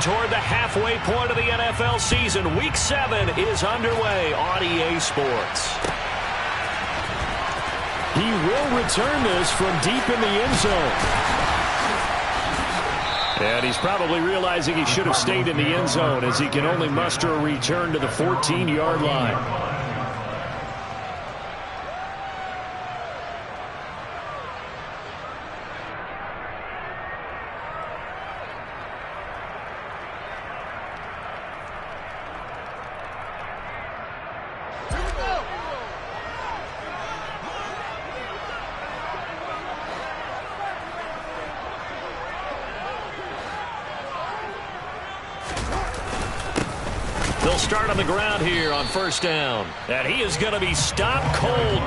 toward the halfway point of the NFL season. Week 7 is underway on EA Sports. He will return this from deep in the end zone. And he's probably realizing he should have stayed in the end zone as he can only muster a return to the 14-yard line. They'll start on the ground here on first down. And he is going to be stopped cold.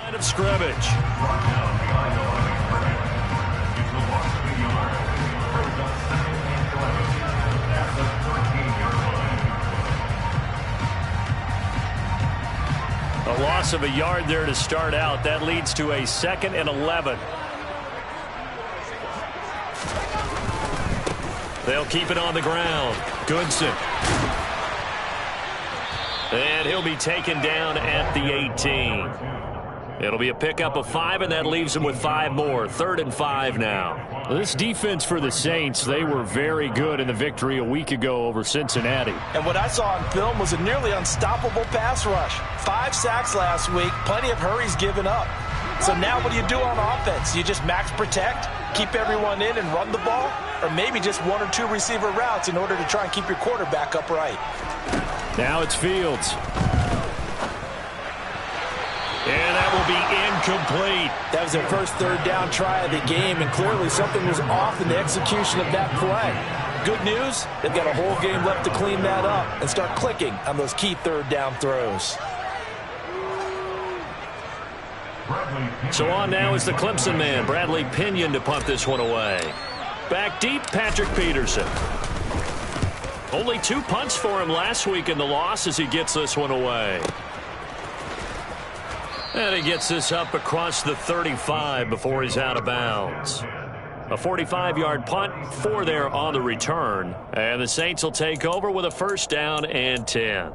Line of scrimmage. A loss of a yard there to start out. That leads to a 2nd and 11. They'll keep it on the ground. Goodson. And he'll be taken down at the 18. It'll be a pickup of 5, and that leaves him with 5 more. 3rd and 5 now. This defense for the Saints, they were very good in the victory a week ago over Cincinnati. And what I saw on film was a nearly unstoppable pass rush. 5 sacks last week, plenty of hurries given up. So now what do you do on offense? You just max protect, keep everyone in and run the ball, or maybe just 1 or 2 receiver routes in order to try and keep your quarterback upright. Now it's Fields. And that will be incomplete. That was their first 3rd down try of the game, and clearly something was off in the execution of that play. Good news, they've got a whole game left to clean that up and start clicking on those key 3rd down throws. So on now is the Clemson man, Bradley Pinion, to punt this one away. Back deep, Patrick Peterson. Only 2 punts for him last week in the loss as he gets this one away. And he gets this up across the 35 before he's out of bounds. A 45-yard punt, 4 there on the return. And the Saints will take over with a 1st down and 10.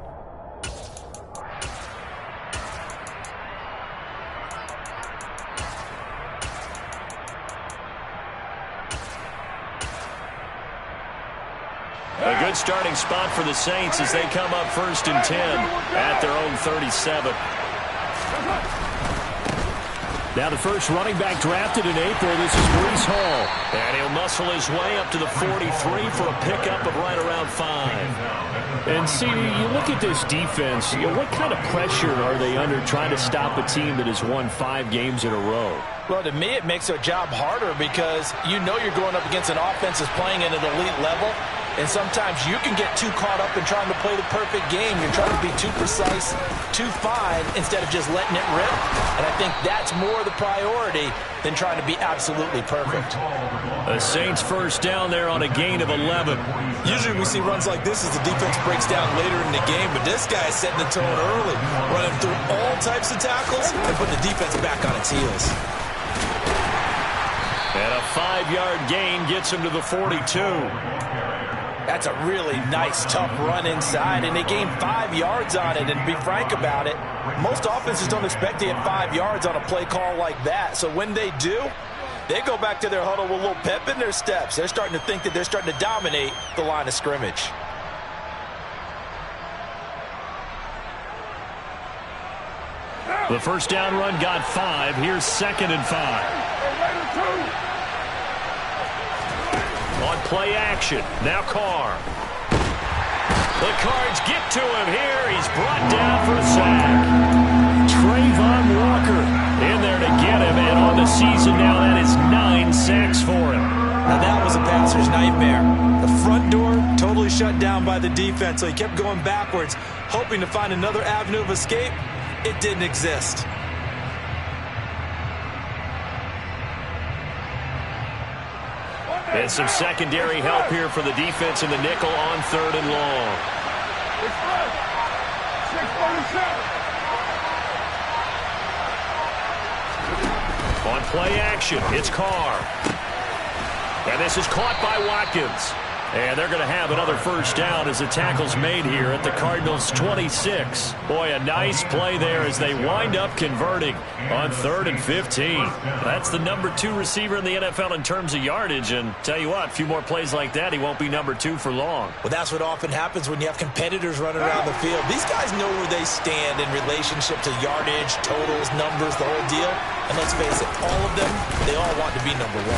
A good starting spot for the Saints as they come up 1st and 10 at their own 37. Now the first running back drafted in April, this is Breece Hall. And he'll muscle his way up to the 43 for a pickup of right around 5. And see, you look at this defense, what kind of pressure are they under trying to stop a team that has won 5 games in a row? Well, to me, it makes their job harder because you know you're going up against an offense that's playing at an elite level. And sometimes you can get too caught up in trying to play the perfect game. You're trying to be too precise, too fine, instead of just letting it rip. And I think that's more the priority than trying to be absolutely perfect. The Saints 1st down there on a gain of 11. Usually we see runs like this as the defense breaks down later in the game, but this guy is setting the tone early, running through all types of tackles and putting the defense back on its heels. And a 5-yard gain gets him to the 42. That's a really nice, tough run inside, and they gained 5 yards on it. And to be frank about it, most offenses don't expect to get 5 yards on a play call like that. So when they do, they go back to their huddle with a little pep in their steps. They're starting to think that they're starting to dominate the line of scrimmage. The 1st down run got 5. Here's 2nd and 5. On play action, now Carr. The Cards get to him here. He's brought down for a sack. Trayvon Walker season now. That is 9 sacks for him. Now that was a passer's nightmare. The front door totally shut down by the defense, so he kept going backwards, hoping to find another avenue of escape. It didn't exist. And some secondary help here for the defense in the nickel on 3rd and long. On play action, it's Carr. And this is caught by Watkins. And they're going to have another first down as the tackle's made here at the Cardinals' 26. Boy, a nice play there as they wind up converting on 3rd and 15. That's the number 2 receiver in the NFL in terms of yardage. And tell you what, a few more plays like that, he won't be number 2 for long. Well, that's what often happens when you have competitors running around the field. These guys know where they stand in relationship to yardage, totals, numbers, the whole deal. And let's face it, all of them, they all want to be number 1.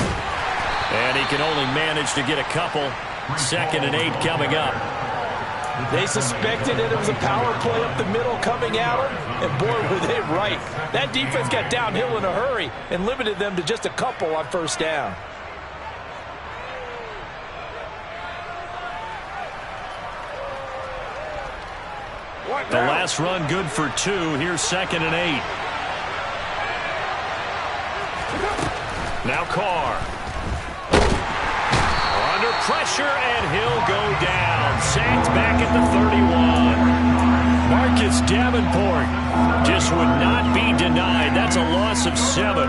And he can only manage to get a couple. 2nd and 8 coming up. They suspected it was a power play up the middle coming at them, and boy, were they right. That defense got downhill in a hurry and limited them to just a couple on first down. The last run good for 2. Here's 2nd and 8. Now Carr. Under pressure, and he'll go down. Sacked back at the 31. Marcus Davenport just would not be denied. That's a loss of 7.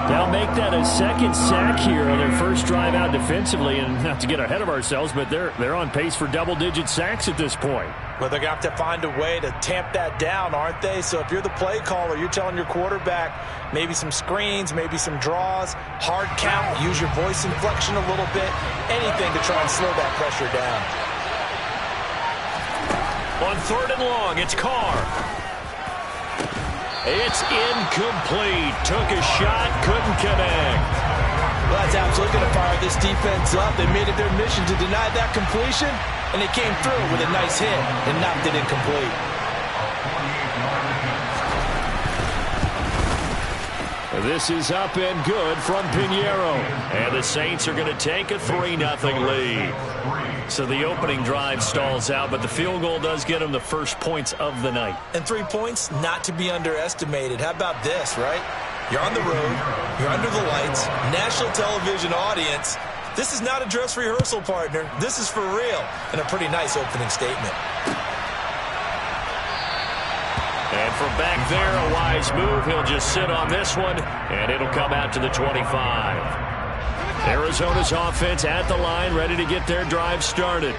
They'll make that a 2nd sack here on their first drive out defensively. And not to get ahead of ourselves, but they're on pace for double-digit sacks at this point. Well, they're going to have to find a way to tamp that down, aren't they? So if you're the play caller, you're telling your quarterback maybe some screens, maybe some draws, hard count, use your voice inflection a little bit, anything to try and slow that pressure down. On 3rd and long, it's Carr. It's incomplete. Took a shot, couldn't connect. Well, that's absolutely going to fire this defense up. They made it their mission to deny that completion, and they came through with a nice hit and knocked it incomplete. This is up and good from Pinheiro. And the Saints are going to take a 3-0 lead. So the opening drive stalls out, but the field goal does get them the first points of the night. And 3 points, not to be underestimated. How about this, right? You're on the road, you're under the lights, national television audience. This is not a dress rehearsal, partner. This is for real, and a pretty nice opening statement. And from back there, a wise move. He'll just sit on this one, and it'll come out to the 25. Arizona's offense at the line, ready to get their drive started.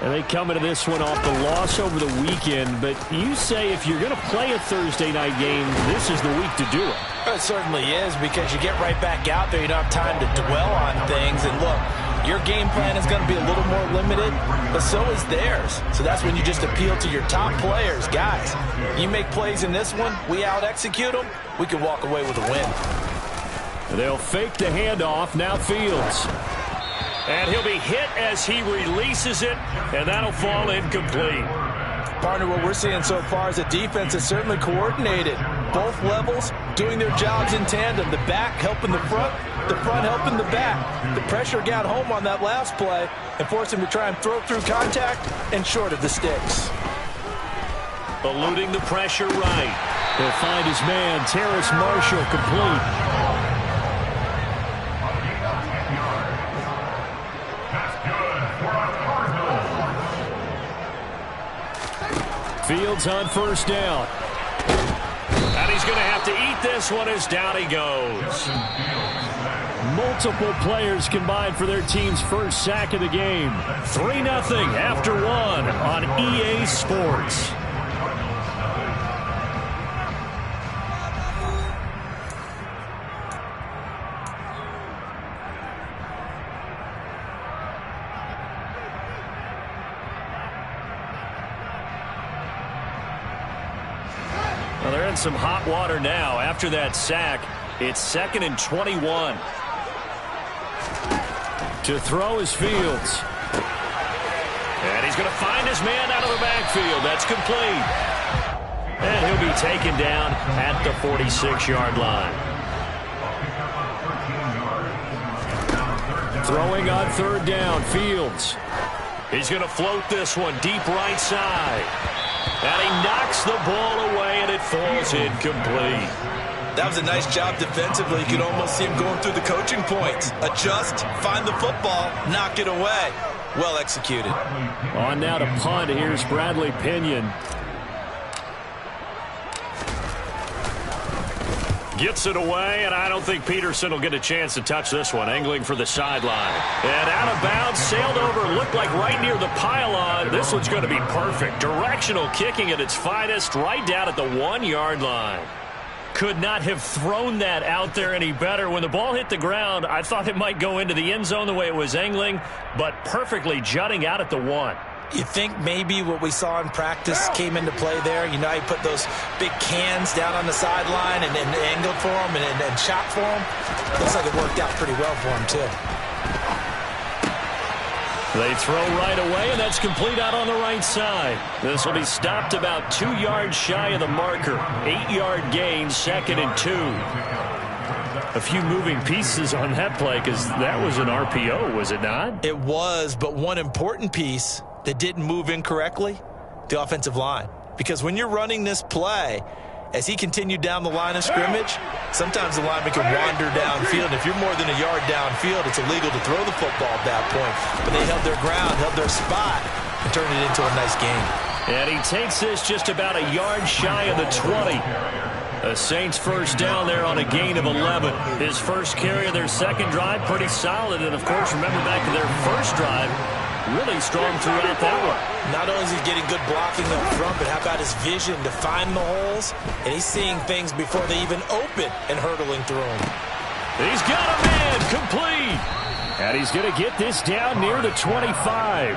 And they come into this one off the loss over the weekend. But you say if you're going to play a Thursday night game, this is the week to do it. It certainly is, because you get right back out there. You don't have time to dwell on things. And look, your game plan is going to be a little more limited, but so is theirs. So that's when you just appeal to your top players. Guys, you make plays in this one, we out-execute them, we can walk away with a win. They'll fake the handoff. Now Fields. And he'll be hit as he releases it, and that'll fall incomplete. Partner, what we're seeing so far is a defense that's certainly coordinated. Both levels doing their jobs in tandem. The back helping the front helping the back. The pressure got home on that last play and forced him to try and throw through contact and short of the sticks. Eluding the pressure right. He'll find his man, Terrace Marshall, complete. Fields on first down. And he's going to have to eat this one as down he goes. Multiple players combined for their team's first sack of the game. 3-0 after 1 on EA Sports. Well, they're in some hot water now. After that sack, it's 2nd and 21. To throw is Fields. And he's going to find his man out of the backfield. That's complete. And he'll be taken down at the 46-yard line. Throwing on third down, Fields. He's going to float this one deep right side. And he knocks the ball away, and it falls incomplete. That was a nice job defensively. You could almost see him going through the coaching points. Adjust, find the football, knock it away. Well executed. On now to punt. Here's Bradley Pinion. Gets it away, and I don't think Peterson will get a chance to touch this one. Angling for the sideline. And out of bounds, sailed over, looked like right near the pylon. This one's going to be perfect. Directional kicking at its finest, right down at the 1-yard line. Could not have thrown that out there any better. When the ball hit the ground, I thought it might go into the end zone the way it was angling, but perfectly jutting out at the 1. You think maybe what we saw in practice came into play there? You know, he put those big cans down on the sideline and angled for him and shot for him. Looks like it worked out pretty well for him, too. They throw right away, and that's complete out on the right side. This will be stopped about 2 yards shy of the marker. 8-yard gain, 2nd and 2. A few moving pieces on that play because that was an RPO, was it not? It was, but one important piece that didn't move incorrectly, the offensive line. Because when you're running this play, as he continued down the line of scrimmage, sometimes the lineman can wander downfield. And if you're more than a yard downfield, it's illegal to throw the football at that point. But they held their ground, held their spot, and turned it into a nice game. And he takes this just about a yard shy of the 20. The Saints first down there on a gain of 11. His first carry of their second drive, pretty solid. And, of course, remember back to their first drive, really strong throughout that one. Not only is he getting good blocking up front, but how about his vision to find the holes? And he's seeing things before they even open and hurtling through them. He's got a man, complete. And he's going to get this down near the 25.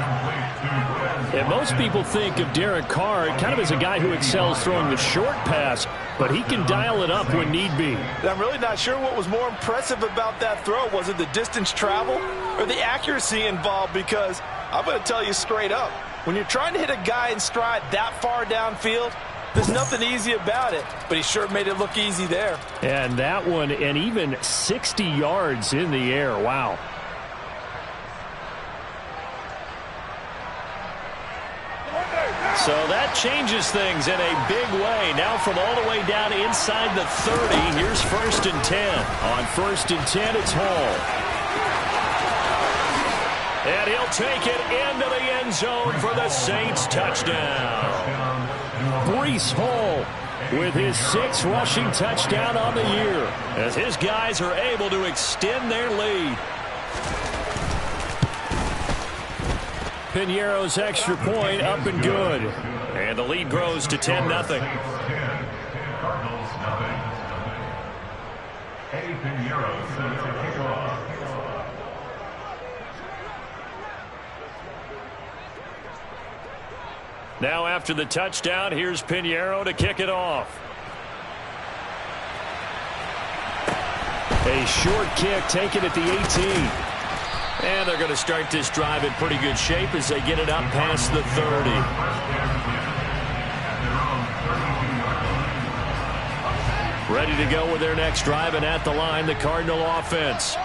And most people think of Derek Carr kind of as a guy who excels throwing the short pass, but he can dial it up when need be. And I'm really not sure what was more impressive about that throw. Was it the distance travel or the accuracy involved? Because I'm going to tell you straight up, when you're trying to hit a guy in stride that far downfield, there's nothing easy about it, but he sure made it look easy there. And that one, and even 60 yards in the air. Wow. So that changes things in a big way. Now from all the way down inside the 30, here's 1st and 10. On 1st and 10, it's Hall. And he'll take it into the end zone for the Saints touchdown. Breece Hall with his 6th rushing touchdown on the year, as his guys are able to extend their lead. Piñeiro's extra point up and good. And the lead grows to 10-0. Now after the touchdown, here's Piñeiro to kick it off. A short kick taken at the 18. And they're going to start this drive in pretty good shape as they get it up past the 30. Ready to go with their next drive, and at the line, the Cardinal offense.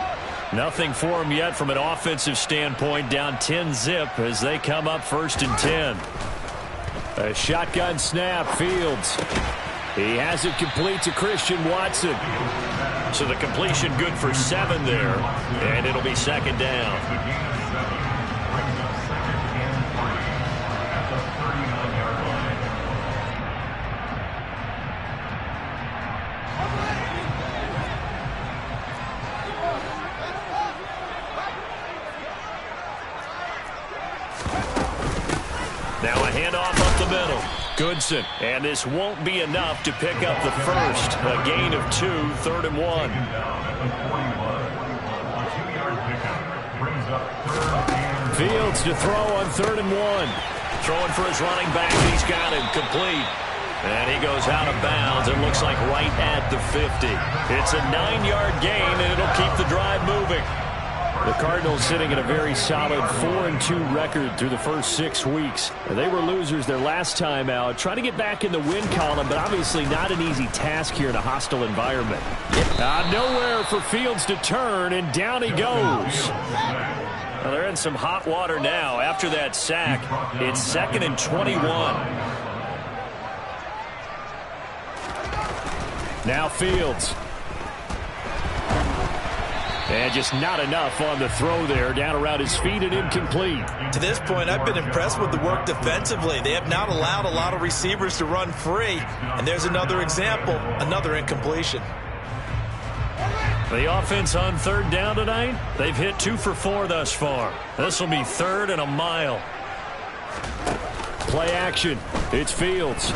Nothing for them yet from an offensive standpoint, down 10-zip as they come up 1st and 10. A shotgun snap, Fields. He has it complete to Christian Watson. So the completion good for 7 there, and it'll be 2nd down. Now a handoff up the middle. Goodson, and this won't be enough to pick up the first. A gain of 2, 3rd and 1. Fields to throw on 3rd and 1. Throwing for his running back, he's got him complete. And he goes out of bounds. It looks like right at the 50. It's a 9-yard gain, and it'll keep the drive moving. The Cardinals sitting at a very solid 4-2 record through the first 6 weeks. They were losers their last time out, trying to get back in the win column, but obviously not an easy task here in a hostile environment. Nowhere for Fields to turn, and down he goes. Well, they're in some hot water now. After that sack, it's 2nd and 21. Now Fields. And just not enough on the throw there. Down around his feet and incomplete. To this point, I've been impressed with the work defensively. They have not allowed a lot of receivers to run free. And there's another example, another incompletion. The offense on 3rd down tonight, they've hit 2 for 4 thus far. This will be 3rd and a mile. Play action. It's Fields.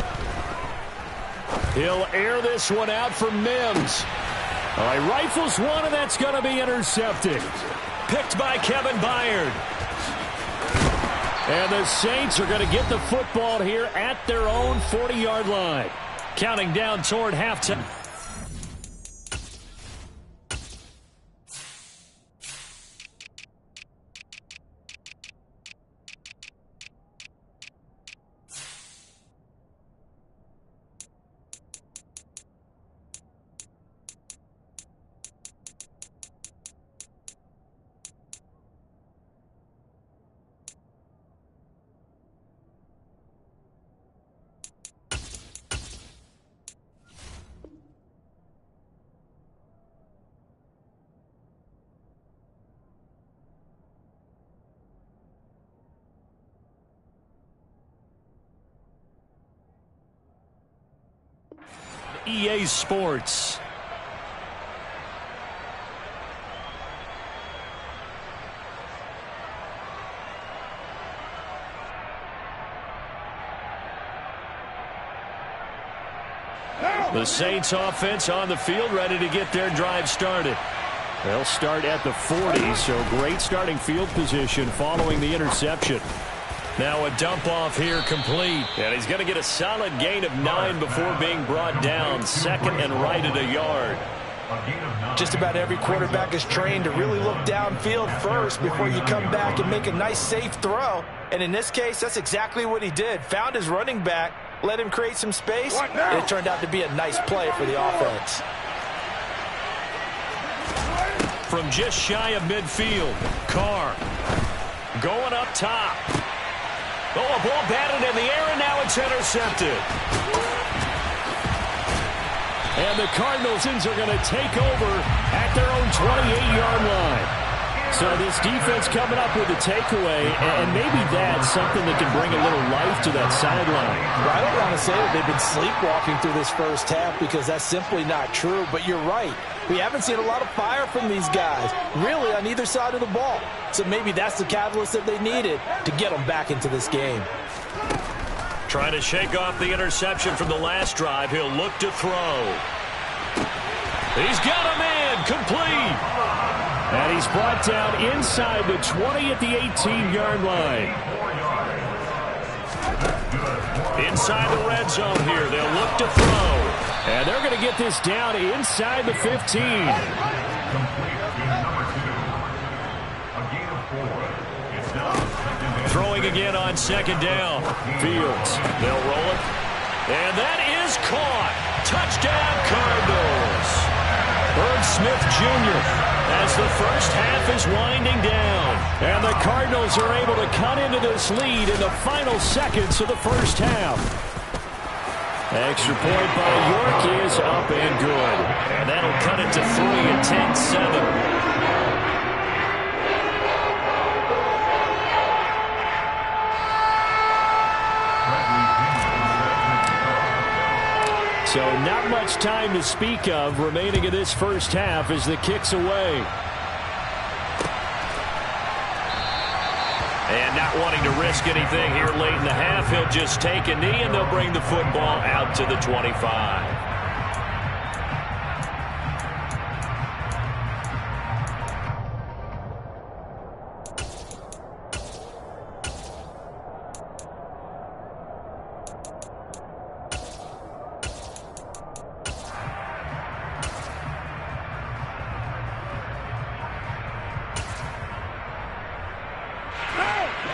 He'll air this one out for Mims. All right, rifles one, and that's going to be intercepted. Picked by Kevin Byard. And the Saints are going to get the football here at their own 40-yard line. Counting down toward halftime. EA Sports. The Saints offense on the field, ready to get their drive started. They'll start at the 40, so great starting field position following the interception. Now a dump off here complete. And he's going to get a solid gain of 9 before being brought down. 2nd and right at a yard. Just about every quarterback is trained to really look downfield first before you come back and make a nice, safe throw. And in this case, that's exactly what he did. Found his running back, let him create some space, and it turned out to be a nice play for the offense. From just shy of midfield, Carr going up top. Oh, a ball batted in the air, and now it's intercepted. And the Cardinals are going to take over at their own 28-yard line. So this defense coming up with a takeaway, and maybe that's something that can bring a little life to that sideline. Well, I don't want to say that they've been sleepwalking through this first half because that's simply not true, but you're right. We haven't seen a lot of fire from these guys, really, on either side of the ball. So maybe that's the catalyst that they needed to get them back into this game. Trying to shake off the interception from the last drive. He'll look to throw. He's got a man, complete. And he's brought down inside the 20 at the 18-yard line. Inside the red zone here. They'll look to throw. And they're going to get this down inside the 15. Throwing again on 2nd down. Fields. They'll roll it. And that is caught. Touchdown, Cardinals. Herb Smith Jr. as the first half is winding down. And the Cardinals are able to cut into this lead in the final seconds of the first half. Extra point by York is up and good. And that'll cut it to 3 and 10-7. So not much time to speak of remaining in this first half as the kick's away. And not wanting to risk anything here late in the half, he'll just take a knee and they'll bring the football out to the 25.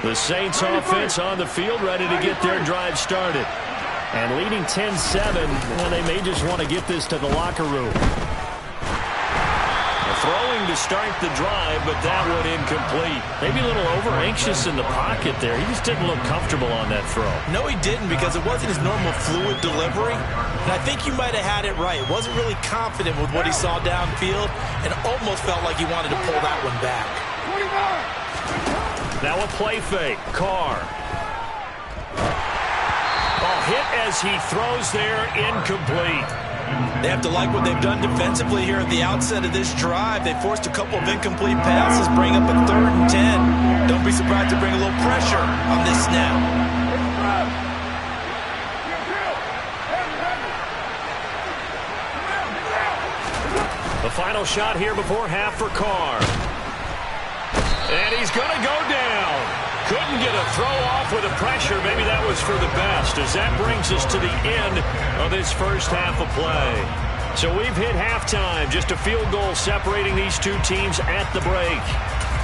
The Saints offense on the field, ready to get their drive started. And leading 10-7, and they may just want to get this to the locker room. Throwing to start the drive, but that one incomplete. Maybe a little over-anxious in the pocket there. He just didn't look comfortable on that throw. No, he didn't, because it wasn't his normal fluid delivery. And I think you might have had it right. Wasn't really confident with what he saw downfield, and almost felt like he wanted to pull that one back. Now a play fake. Carr. Ball hit as he throws there, incomplete. They have to like what they've done defensively here at the outset of this drive. They forced a couple of incomplete passes, bring up a 3rd and 10. Don't be surprised to bring a little pressure on this snap. The final shot here before half for Carr. And he's going to go down. Couldn't get a throw off with the pressure. Maybe that was for the best, as that brings us to the end of this first half of play. So we've hit halftime. Just a field goal separating these two teams at the break.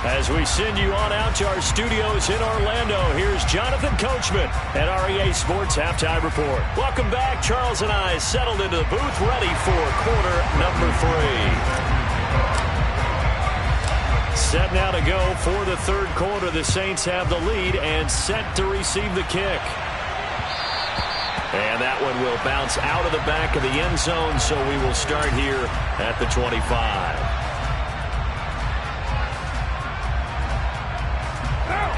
As we send you on out to our studios in Orlando, here's Jonathan Coachman at REA Sports Halftime Report. Welcome back. Charles and I settled into the booth, ready for quarter number 3. Set now to go for the third quarter. The Saints have the lead and set to receive the kick. And that one will bounce out of the back of the end zone, so we will start here at the 25.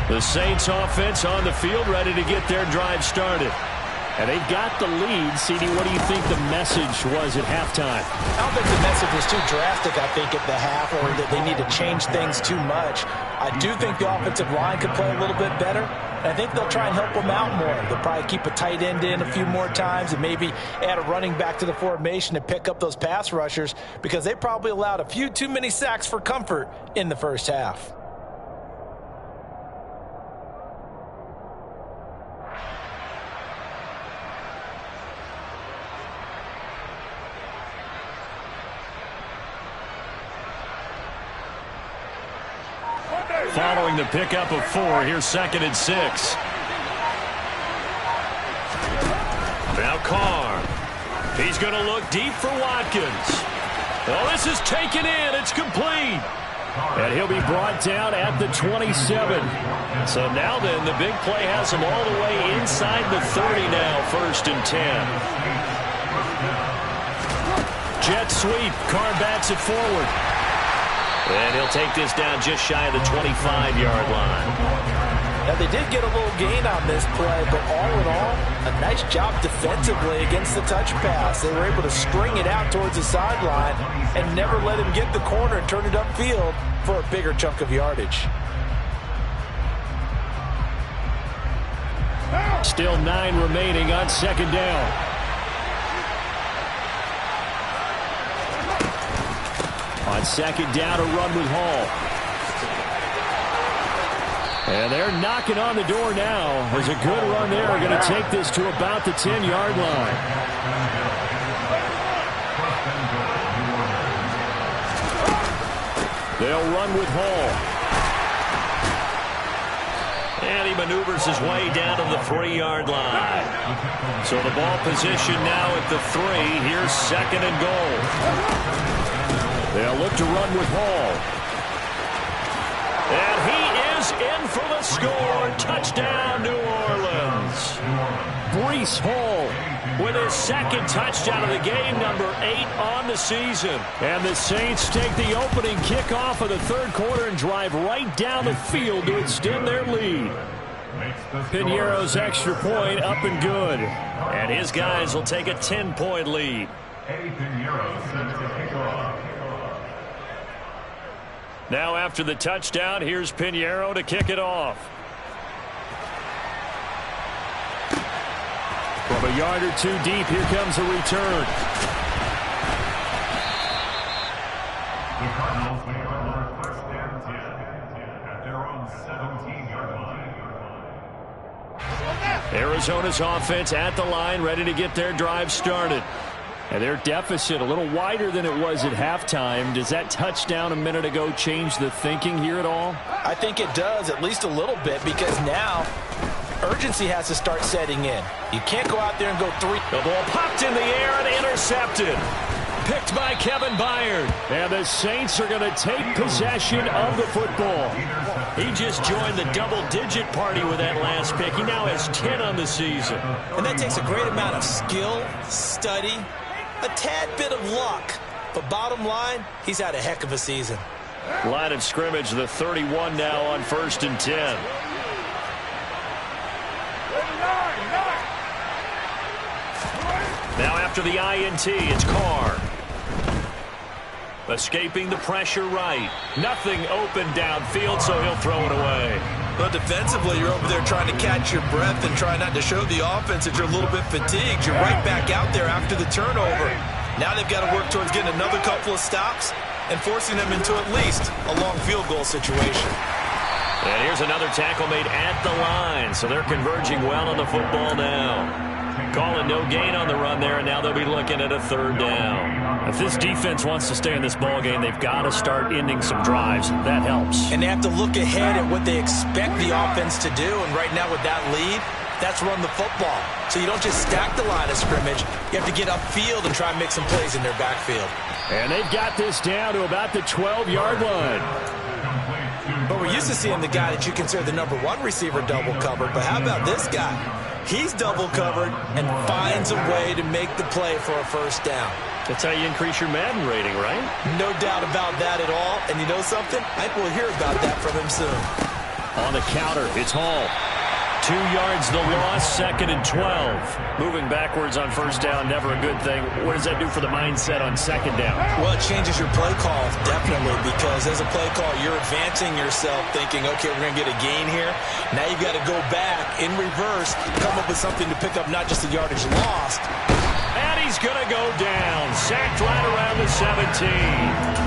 The Saints offense on the field, ready to get their drive started. And they've got the lead. CD, what do you think the message was at halftime? I don't think the message was too drastic, I think, at the half, or that they need to change things too much. I do think the offensive line could play a little bit better. And I think they'll try and help them out more. They'll probably keep a tight end in a few more times and maybe add a running back to the formation to pick up those pass rushers, because they probably allowed a few too many sacks for comfort in the first half. Following the pickup of 4, here's 2nd and 6. Now Carr. He's going to look deep for Watkins. Oh, this is taken in. It's complete. And he'll be brought down at the 27. So now then, the big play has him all the way inside the 30 now, 1st and 10. Jet sweep. Carr bats it forward. And he'll take this down just shy of the 25-yard line. Now, they did get a little gain on this play, but all in all, a nice job defensively against the touch pass. They were able to string it out towards the sideline and never let him get the corner and turn it upfield for a bigger chunk of yardage. Still 9 remaining on 2nd down. On 2nd down, a run with Hall. And they're knocking on the door now. There's a good run there. Going to take this to about the 10-yard line. They'll run with Hall. And he maneuvers his way down to the 3-yard line. So the ball position now at the 3. Here's 2nd and goal. They'll look to run with Hall. And he is in for the score. Touchdown, New Orleans. Breece Hall with his 2nd touchdown of the game, number 8 on the season. And the Saints take the opening kickoff of the third quarter and drive right down the field to extend their lead. Piñeiro's extra point up and good. And his guys will take a 10-point lead. Now after the touchdown, here's Piñeiro to kick it off. From a yard or 2 deep, here comes a return. The Cardinals make another 1st and 10 at their own 17-yard line. Arizona's offense at the line, ready to get their drive started. And their deficit a little wider than it was at halftime. Does that touchdown a minute ago change the thinking here at all? I think it does, at least a little bit, because now urgency has to start setting in. You can't go out there and go three. The ball popped in the air and intercepted. Picked by Kevin Byard. And the Saints are going to take possession of the football. He just joined the double-digit party with that last pick. He now has 10 on the season. And that takes a great amount of skill, study, a tad bit of luck. But bottom line, he's had a heck of a season. Line of scrimmage, the 31 now on 1st and 10. Now after the INT, it's Carr. Escaping the pressure right. Nothing open downfield, so he'll throw it away. But defensively, you're over there trying to catch your breath and try not to show the offense that you're a little bit fatigued. You're right back out there after the turnover. Now they've got to work towards getting another couple of stops and forcing them into at least a long field goal situation. And here's another tackle made at the line, so they're converging well on the football now. Calling no gain on the run there, and now they'll be looking at a 3rd down. If this defense wants to stay in this ball game, they've got to start ending some drives. That helps. And they have to look ahead at what they expect the offense to do, and right now with that lead, that's run the football. So you don't just stack the line of scrimmage. You have to get upfield and try and make some plays in their backfield. And they've got this down to about the 12-yard line. But we're used to seeing the guy that you consider the #1 receiver double covered. But how about this guy? He's double covered and finds a way to make the play for a 1st down. That's how you increase your Madden rating, right? No doubt about that at all. And you know something? I think we'll hear about that from him soon. On the counter, it's Hall. 2 yards the loss, 2nd and 12. Moving backwards on 1st down, never a good thing. What does that do for the mindset on 2nd down? Well, it changes your play call, definitely, because as a play call, you're advancing yourself thinking, okay, we're going to get a gain here. Now you've got to go back in reverse, come up with something to pick up not just the yardage lost. And he's going to go down. Sacked right around the 17.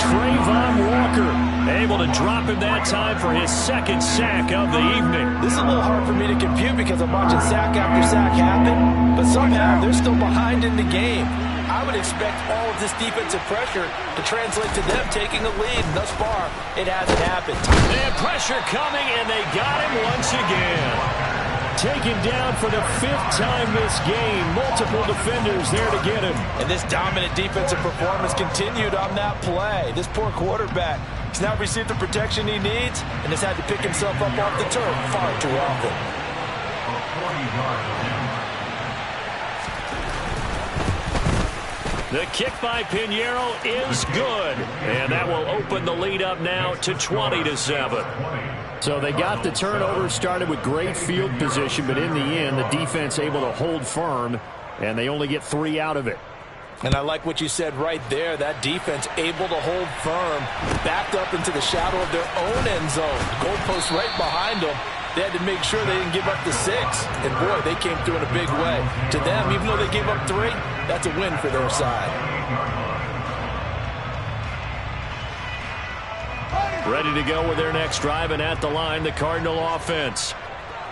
Trayvon Walker able to drop him that time for his 2nd sack of the evening. This is a little hard for me to compute because I'm watching sack after sack happen, but somehow they're still behind in the game. I would expect all of this defensive pressure to translate to them taking a lead. Thus far, it hasn't happened. And pressure coming, and they got him once again. Taken down for the 5th time this game. Multiple defenders there to get him. And this dominant defensive performance continued on that play. This poor quarterback has now received the protection he needs and has had to pick himself up off the turf far too often. The kick by Pinheiro is good. And that will open the lead up now to 20-7. So they got the turnover, started with great field position, but in the end, the defense able to hold firm, and they only get 3 out of it. And I like what you said right there. That defense able to hold firm, backed up into the shadow of their own end zone. Goalpost right behind them. They had to make sure they didn't give up the 6. And, boy, they came through in a big way. To them, even though they gave up 3, that's a win for their side. Ready to go with their next drive, and at the line, the Cardinal offense.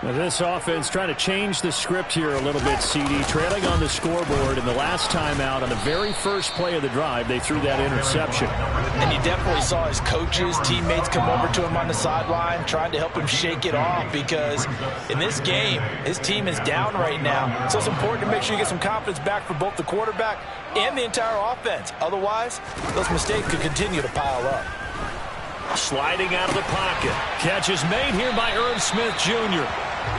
Now this offense trying to change the script here a little bit, CD. Trailing on the scoreboard, and the last time out on the very first play of the drive, they threw that interception. And you definitely saw his coaches, teammates come over to him on the sideline, trying to help him shake it off, because in this game, his team is down right now. So it's important to make sure you get some confidence back for both the quarterback and the entire offense. Otherwise, those mistakes could continue to pile up. Sliding out of the pocket. Catch is made here by Irv Smith Jr.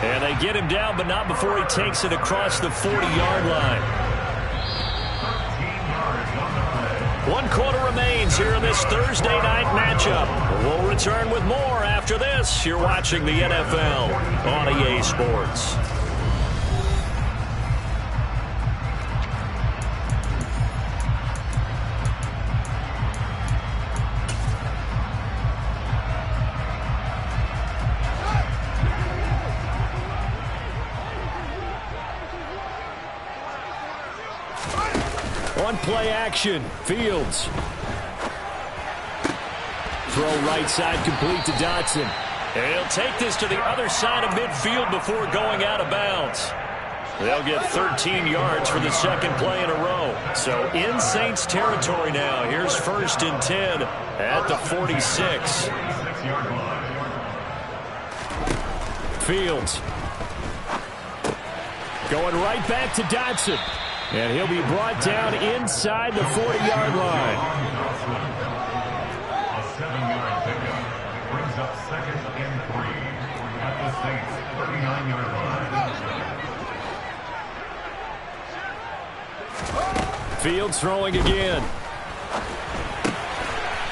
And they get him down, but not before he takes it across the 40-yard line. 1 quarter remains here in this Thursday night matchup. We'll return with more after this. You're watching the NFL on EA Sports. On play action, Fields. Throw right side complete to Dotson. And he'll take this to the other side of midfield before going out of bounds. They'll get 13 yards for the second play in a row. So in Saints territory now. Here's 1st and 10 at the 46. Fields. Going right back to Dotson. And he'll be brought down inside the 40-yard line. A 7-yard pickup brings up 2nd and 3 at the Saints 39-yard line. Fields throwing again.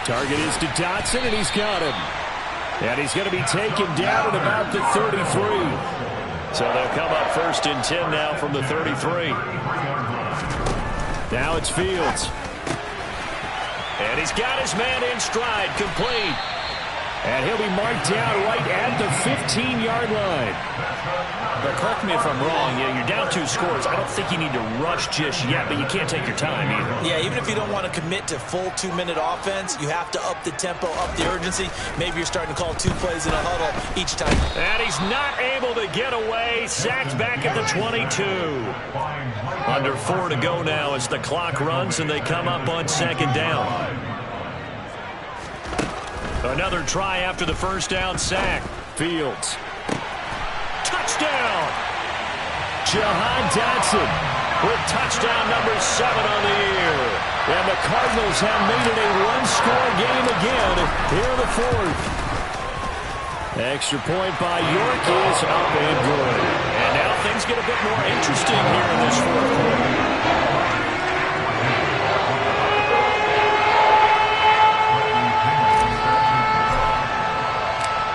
Target is to Dotson, and he's got him. And he's going to be taken down at about the 33. So they'll come up 1st and 10 now from the 33. Now it's Fields. And he's got his man in stride, complete. And he'll be marked down right at the 15-yard line. But correct me if I'm wrong. Yeah, you're down 2 scores. I don't think you need to rush just yet, but you can't take your time either. Yeah, even if you don't want to commit to full 2-minute offense, you have to up the tempo, up the urgency. Maybe you're starting to call 2 plays in a huddle each time. And he's not able to get away. Sacked back at the 22. Under 4 to go now as the clock runs and they come up on 2nd down. Another try after the 1st down sack. Fields. Touchdown! Jahan Dotson With touchdown number 7 on the year. And the Cardinals have made it a 1-score game again here in the 4th. Extra point by York is up and good. And now things get a bit more interesting here in this 4th quarter.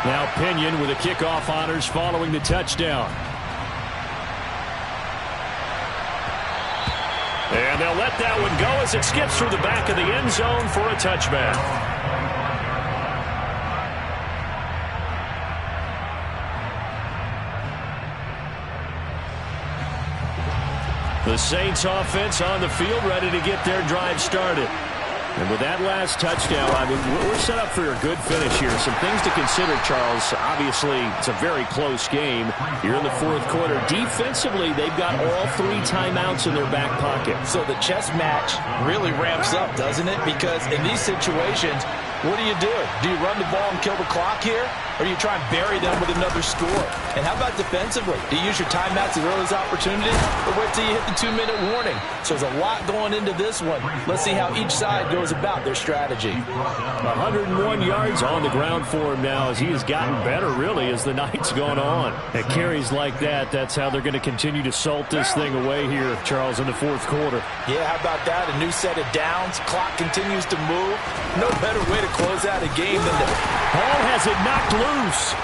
Now Pinion with the kickoff honors following the touchdown. And they'll let that one go as it skips through the back of the end zone for a touchback. The Saints offense on the field ready to get their drive started. And with that last touchdown, I mean, we're set up for a good finish here. Some things to consider, Charles. Obviously, it's a very close game. You're in the 4th quarter. Defensively, they've got all 3 timeouts in their back pocket. So the chess match really ramps up, doesn't it? Because in these situations, what do you do? Do you run the ball and kill the clock here? Or do you try and bury them with another score? And how about defensively? Do you use your timeouts as early as opportunity? Or wait till you hit the 2-minute warning? So there's a lot going into this one. Let's see how each side goes about their strategy. 101 yards on the ground for him now as he has gotten better, really, as the night's gone on. At carries like that, that's how they're going to continue to salt this thing away here, Charles, in the 4th quarter. Yeah, how about that? A new set of downs. Clock continues to move. No better way to close out a game than to... Hall has it knocked loose.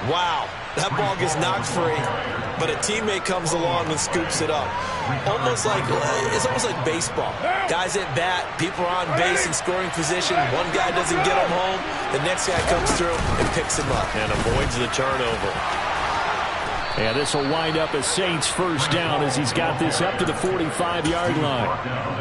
Wow, that ball gets knocked free, but a teammate comes along and scoops it up. It's almost like baseball. Guys at bat, people are on base in scoring position. One guy doesn't get him home, the next guy comes through and picks him up. And avoids the turnover. And this will wind up a Saints 1st down as he's got this up to the 45-yard line.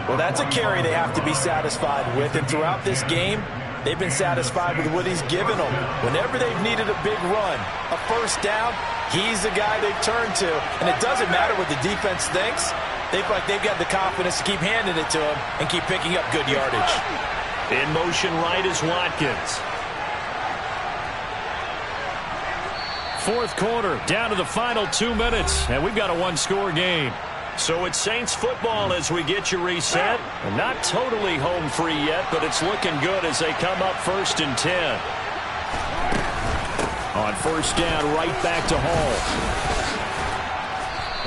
Well, that's a carry they have to be satisfied with, and throughout this game, they've been satisfied with what he's given them. Whenever they've needed a big run, a 1st down, he's the guy they've turned to. And it doesn't matter what the defense thinks. They feel like they've got the confidence to keep handing it to him and keep picking up good yardage. In motion right is Watkins. 4th quarter, down to the final 2 minutes, and we've got a 1-score game. So it's Saints football as we get you reset. Not totally home free yet, but it's looking good as they come up 1st and 10. On 1st down, right back to Hall.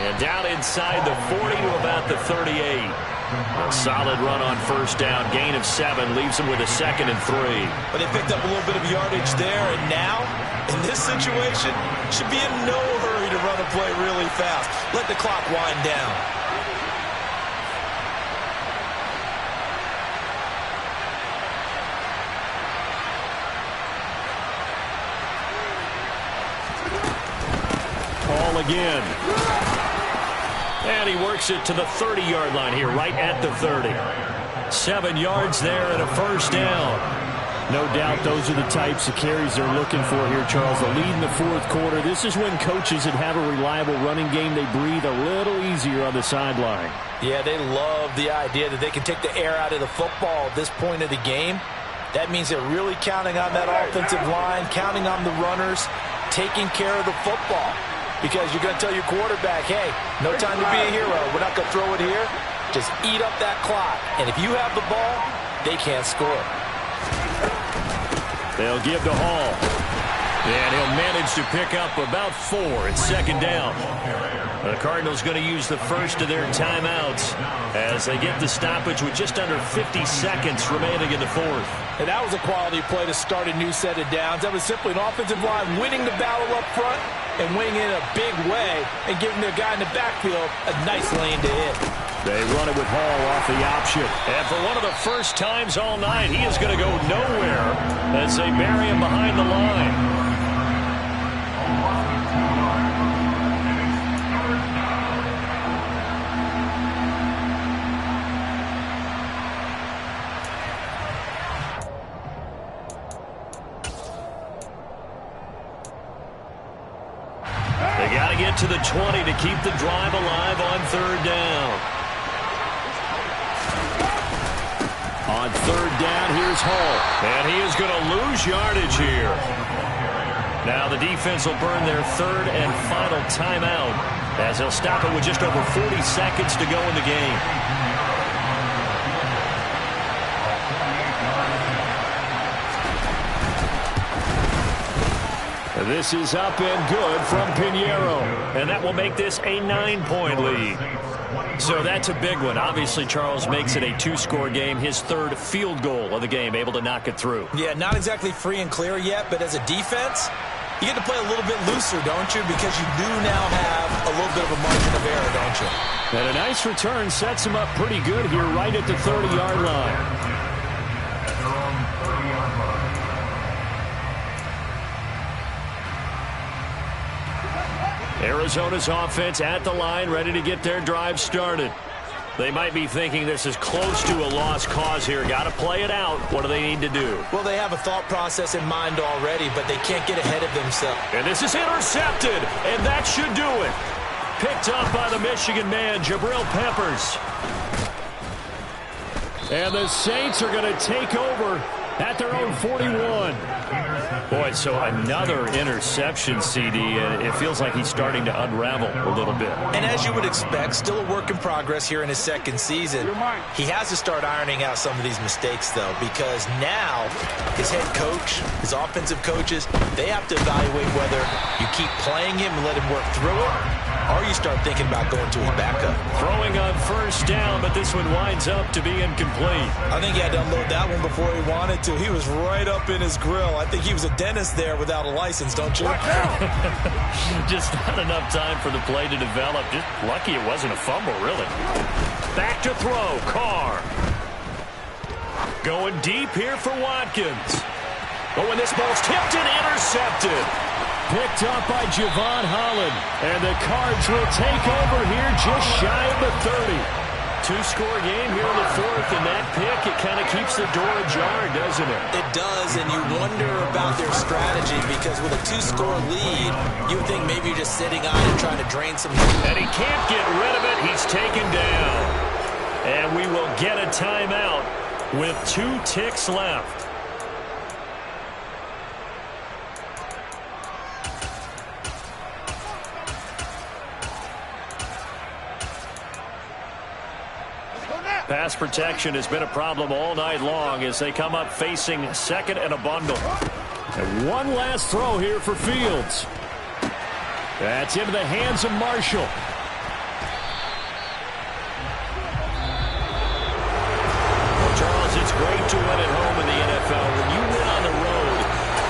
And down inside the 40 to about the 38. A solid run on 1st down. Gain of 7 leaves them with a 2nd and 3. But they picked up a little bit of yardage there, and now, in this situation, should be in no hurry to run a play really fast. Let the clock wind down. Hall again. And he works it to the 30-yard line here, right at the 30. 7 yards there and a 1st down. No doubt those are the types of carries they're looking for here, Charles. The lead in the fourth quarter. This is when coaches that have a reliable running game, they breathe a little easier on the sideline. Yeah, they love the idea that they can take the air out of the football at this point of the game. That means they're really counting on that offensive line, counting on the runners, taking care of the football. Because you're going to tell your quarterback, hey, no time to be a hero. We're not going to throw it here. Just eat up that clock. And if you have the ball, they can't score. They'll give to Hall. And he'll manage to pick up about 4. It's second down. The Cardinals going to use the first of their timeouts as they get the stoppage with just under 50 seconds remaining in the fourth. And that was a quality play to start a new set of downs. That was simply an offensive line winning the battle up front and winning in a big way and giving their guy in the backfield a nice lane to hit. They run it with Hall off the option. And for one of the first times all night, he is going to go nowhere as they bury him behind the line. They got to get to the 20 to keep the drive alive on third down. On third down, here's Hall. And he is going to lose yardage here. Now the defense will burn their third and final timeout as they'll stop it with just over 40 seconds to go in the game. This is up and good from Pinheiro. And that will make this a 9-point lead. So that's a big one. Obviously, Charles makes it a 2-score game. His third field goal of the game, able to knock it through. Yeah, not exactly free and clear yet, but as a defense, you get to play a little bit looser, don't you? Because you do now have a little bit of a margin of error, don't you? And a nice return sets him up pretty good here right at the 30-yard line. Arizona's offense at the line, ready to get their drive started. They might be thinking this is close to a lost cause here. Got to play it out. What do they need to do? Well, they have a thought process in mind already, but they can't get ahead of themselves. And this is intercepted, and that should do it. Picked up by the Michigan man, Jabril Peppers. And the Saints are going to take over at their own 41. Boy, so another interception, CD, and it feels like he's starting to unravel a little bit. And as you would expect, still a work in progress here in his second season. He has to start ironing out some of these mistakes, though, because now his head coach, his offensive coaches, they have to evaluate whether you keep playing him and let him work through it, or you start thinking about going to his backup. Throwing on first down, but this one winds up to be incomplete. I think he had to unload that one before he wanted to. He was right up in his grill. I think he was a dentist there without a license, don't you? Just not enough time for the play to develop. Just lucky it wasn't a fumble, really. Back to throw, Carr. Going deep here for Watkins. But when this ball's tipped and intercepted. Picked up by Javon Holland. And the Cards will take over here just shy of the 30. 2-score game here in the fourth, and that pick, it kind of keeps the door ajar, doesn't it? It does, and you wonder about their strategy because with a 2-score lead, you would think maybe you're just sitting on it trying to drain some. And he can't get rid of it. He's taken down. And we will get a timeout with 2 ticks left. Pass protection has been a problem all night long as they come up facing second and a bundle. And one last throw here for Fields. That's into the hands of Marshall. Well, Charles, it's great to win at home in the NFL. When you win on the road,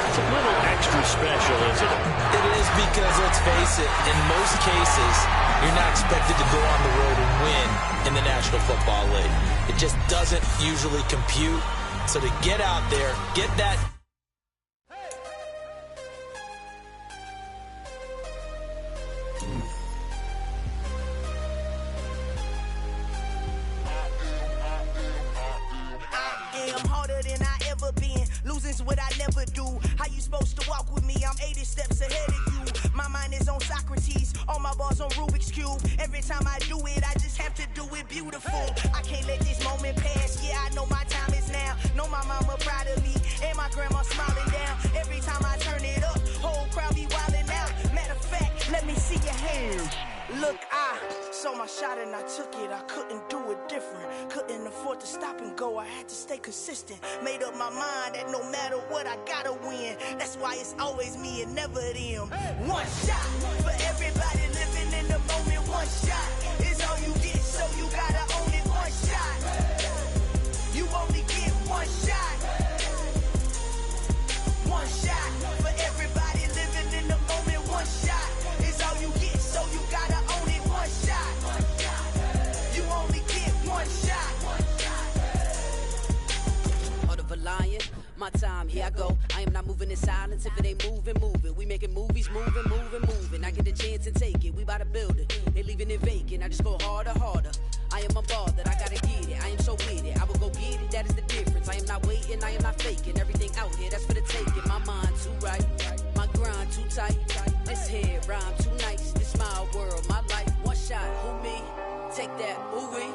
it's a little extra special, isn't it? It is because, let's face it, in most cases, you're not expected to go on the road and win in the National Football League. It just doesn't usually compute. So to get out there, get that. I am harder than I ever been. Losing puzzles on Rubik's Cube. Every time I do it, I just have to do it beautiful. I can't let this moment pass. Yeah, I know my time is now. Know my mama proud of me, and my grandma smiling down. Every time I turn it up, whole crowd be wildin' out. Matter of fact, let me see your hands. Look, I saw my shot and I took it. I couldn't do it different. Couldn't afford to stop and go. I had to stay consistent. Made up my mind that no matter what, I gotta win. That's why it's always me and never them. One shot for everybody living in the moment. One shot is all you get, so you gotta own it. One shot. You only get one shot. One shot for everybody living in the moment. One shot is all you get, so you gotta own it. One shot. You only get one shot. Heart of a lion, my time, here I go. I am not moving in silence. If it ain't moving, move it. We making movies, moving, moving, moving. I get a chance and take it. We bout to build it. They leaving it vacant. I just go harder, harder. I am unbothered. I gotta get it. I am so with it. I will go get it. That is the difference. I am not waiting. I am not faking. Everything out here, that's for the taking. My mind too right. My grind too tight. This head rhyme too nice. This my world, my life. One shot, who me? Take that, ooh wee.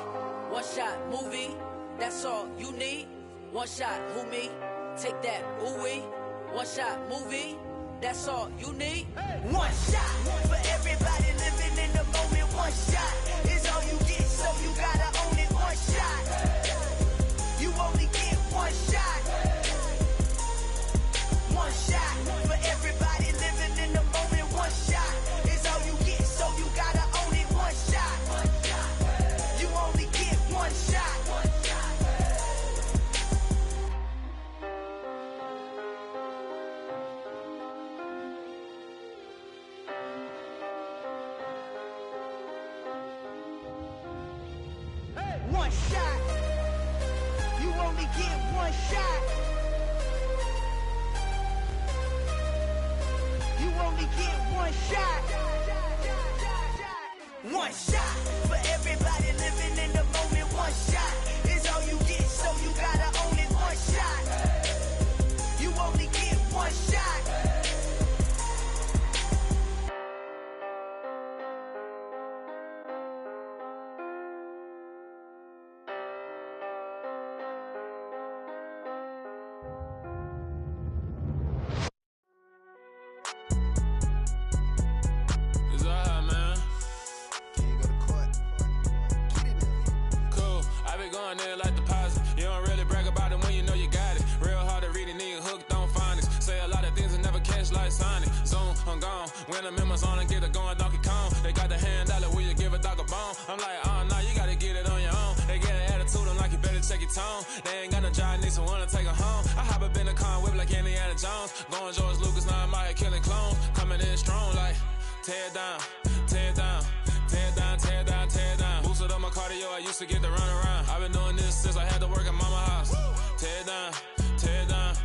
One shot, movie. That's all you need. One shot, who me? Take that, ooh wee. One shot, movie. That's all you need. One shot for everybody living in the moment. One shot is all you get, so you gotta own it. One shot. You only get one shot. One shot for everybody living in the moment. One shot is all you get, so you gotta own it. One shot. You only get one shot. One shot. You only get one shot. You only get one shot. One shot for everybody living in the moment. One shot is all you get, so you gotta own it. One shot. You only get one shot. When I'm in my zone and get it going Donkey Kong. They got the hand dollar, will you give a dog a bone? I'm like, oh no, you gotta get it on your own. They get an attitude, I'm like, you better check your tone. They ain't got no job, need someone to take her home. I hop up in the car, whip like Indiana Jones. Going George Lucas, now I'm out here killing clones. Coming in strong like, tear it down, tear it down. Tear it down, tear it down, tear it down. Boosted up my cardio, I used to get to run around. I've been doing this since I had to work at mama house. Tear it down, tear it down.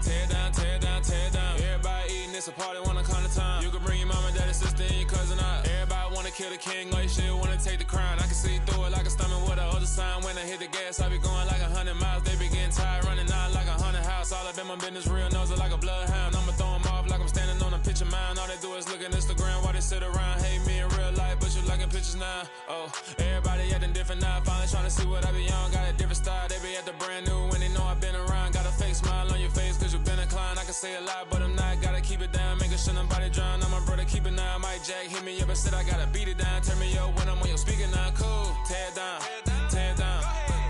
Tear it down, tear it down, tear it down. Everybody eating, it's a party, wanna come to time. You can bring your mama, daddy, sister, and your cousin out. Everybody wanna kill the king, or you shit wanna take the crown. I can see through it like a stomach with a other sign. When I hit the gas, I be going like 100 miles. They be getting tired, running out like 100 house. All up in my business, real nose like a bloodhound. I'ma throw them off like I'm standing on a picture mound. All they do is look at Instagram while they sit around. Hate me in real life, but you liking pictures now. Oh, everybody acting different now. Finally trying to see what I be on. Got a different style, they be at the brand new when they know I've been around. Got a fake smile on your face, cause you been inclined. I can say a lot, but I'm not. Gotta keep it down, making sure nobody drown. I'm my brother, keep it down. Mike Jack hit me up and said I gotta beat it down. Turn me up when I'm on your speaker now. Cool, tear it down, tear it down,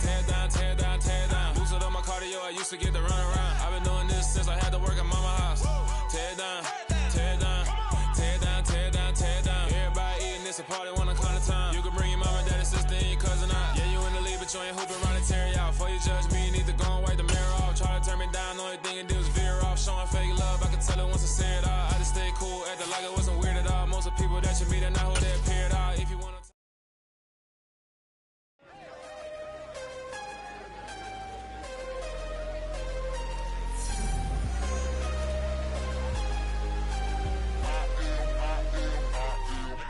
tear it down, tear it down, tear it down. Boosted up my cardio, I used to get to run around. I've been doing this since I had to work at mama house. Tear it down, tear it down, tear it down, tear it down, tear it down. Everybody eating, it's a party, wanna come to time. You can bring your mama, daddy, sister, and your cousin out. Yeah, you in the lead, but you ain't hooping around and tear it out. Before you judge me, you need to go and wipe the mirror off. Try to turn me down, only thing you do is veer off. Showing fake love, I can tell it once I say it all. I just stay cool, acting like it wasn't weird at all. Most of the people that you meet are not who they appeared all. If you wanna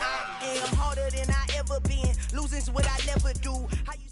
I am harder than I ever been. Losing's what I never do. How you